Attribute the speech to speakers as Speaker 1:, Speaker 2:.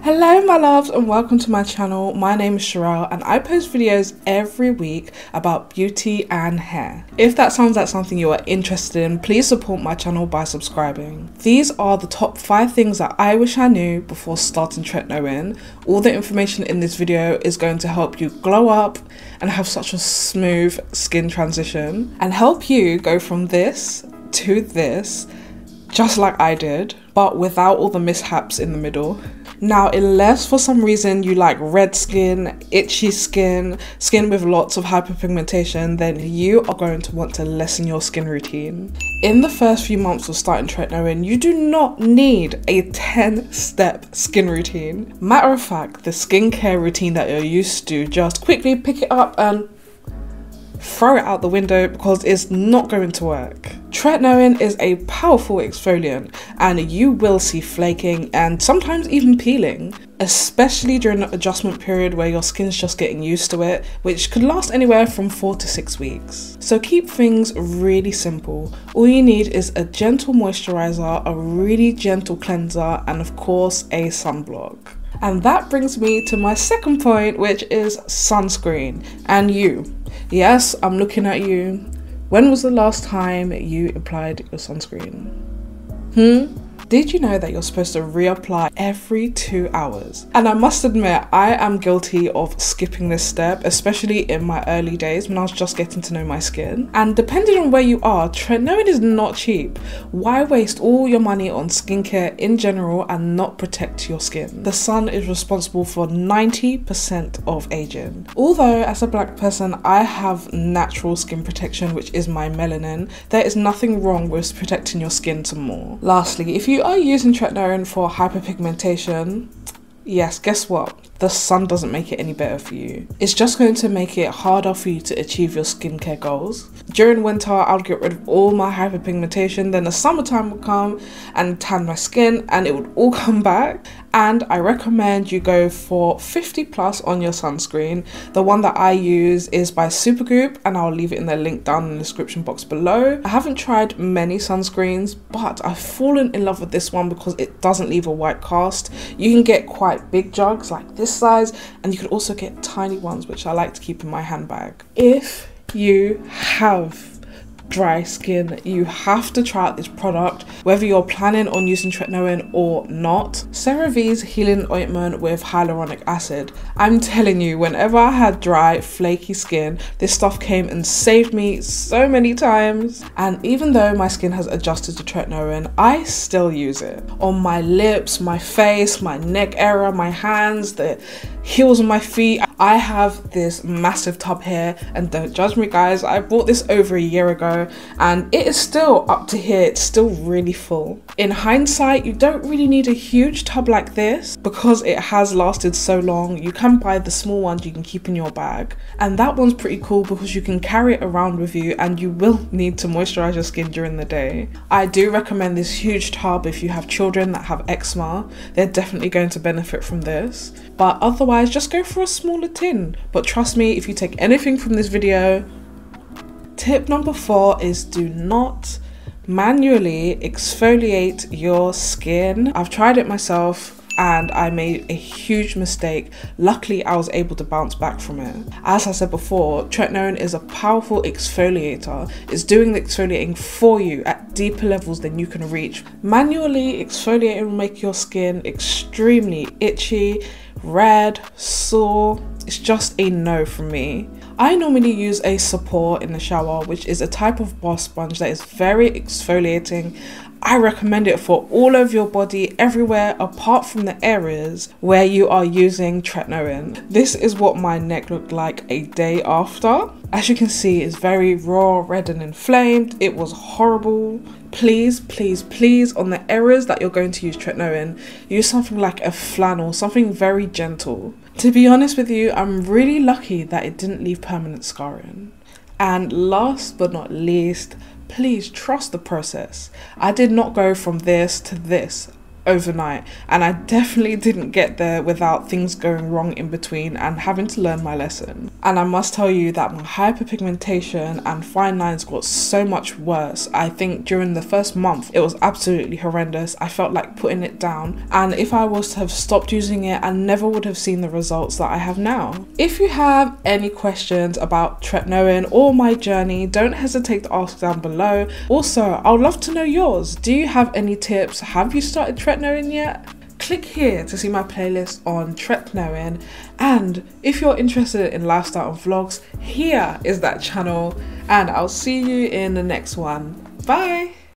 Speaker 1: Hello my loves and welcome to my channel. My name is Sherelle and I post videos every week about beauty and hair. If that sounds like something you are interested in, please support my channel by subscribing. These are the top 5 things that I wish I knew before starting Tretinoin. All the information in this video is going to help you glow up and have such a smooth skin transition and help you go from this to this just like I did, but without all the mishaps in the middle. Now, unless for some reason you like red skin, itchy skin, skin with lots of hyperpigmentation, then you are going to want to lessen your skin routine. In the first few months of starting Tretinoin, you do not need a 10-step skin routine. Matter of fact, the skincare routine that you're used to, just quickly pick it up and throw it out the window because it's not going to work. Tretinoin is a powerful exfoliant and you will see flaking and sometimes even peeling, especially during the adjustment period where your skin's just getting used to it, which could last anywhere from 4 to 6 weeks. So keep things really simple. All you need is a gentle moisturizer, a really gentle cleanser, and of course a sunblock. And that brings me to my second point, which is sunscreen. And you. Yes, I'm looking at you. When was the last time you applied your sunscreen? Did you know that you're supposed to reapply every 2 hours? And I must admit, I am guilty of skipping this step, especially in my early days when I was just getting to know my skin. And depending on where you are, Tretinoin is not cheap. Why waste all your money on skincare in general and not protect your skin? The sun is responsible for 90% of aging. Although as a black person, I have natural skin protection, which is my melanin, there is nothing wrong with protecting your skin some more. Lastly, if you are using Tretinoin for hyperpigmentation, yes, guess what? The sun doesn't make it any better for you. It's just going to make it harder for you to achieve your skincare goals. During winter, I'll get rid of all my hyperpigmentation, then the summertime will come and tan my skin and it would all come back. And I recommend you go for 50 plus on your sunscreen. The one that I use is by Supergoop and I'll leave it in the link down in the description box below. I haven't tried many sunscreens, but I've fallen in love with this one because it doesn't leave a white cast. You can get quite big jugs like this size and you could also get tiny ones, which I like to keep in my handbag. If you have dry skin, you have to try out this product whether you're planning on using Tretinoin or not. Cerave's healing ointment with hyaluronic acid. I'm telling you, whenever I had dry flaky skin, this stuff came and saved me so many times. And even though my skin has adjusted to Tretinoin, I still use it on my lips, my face, my neck area, my hands, the heels of my feet. I have this massive tub here and don't judge me guys, I bought this over a year ago and it is still up to here, it's still really full. In hindsight, you don't really need a huge tub like this because it has lasted so long. You can buy the small ones you can keep in your bag, and that one's pretty cool because you can carry it around with you and you will need to moisturize your skin during the day. I do recommend this huge tub if you have children that have eczema. They're definitely going to benefit from this, but otherwise just go for a smaller tin. But trust me, if you take anything from this video, tip number 4 is do not manually exfoliate your skin. I've tried it myself and I made a huge mistake. Luckily, I was able to bounce back from it. As I said before, Tretinoin is a powerful exfoliator. It's doing the exfoliating for you at deeper levels than you can reach. Manually exfoliating will make your skin extremely itchy, red, sore. It's just a no from me. I normally use a support in the shower, which is a type of bar sponge that is very exfoliating. I recommend it for all of your body, everywhere apart from the areas where you are using Tretinoin. This is what my neck looked like a day after. As you can see, it's very raw, red and inflamed. It was horrible. Please, please, please, on the areas that you're going to use Tretinoin, use something like a flannel, something very gentle. To be honest with you, I'm really lucky that it didn't leave permanent scarring. And last but not least, please trust the process. I did not go from this to this. overnight, and I definitely didn't get there without things going wrong in between and having to learn my lesson. And I must tell you that my hyperpigmentation and fine lines got so much worse. I think during the first month it was absolutely horrendous. I felt like putting it down, and if I was to have stopped using it, I never would have seen the results that I have now. If you have any questions about tretinoin or my journey, don't hesitate to ask down below. Also, I would love to know yours. Do you have any tips? Have you started tretinoin yet? Click here to see my playlist on tretinoin, and if you're interested in lifestyle and vlogs, here is that channel, and I'll see you in the next one. Bye!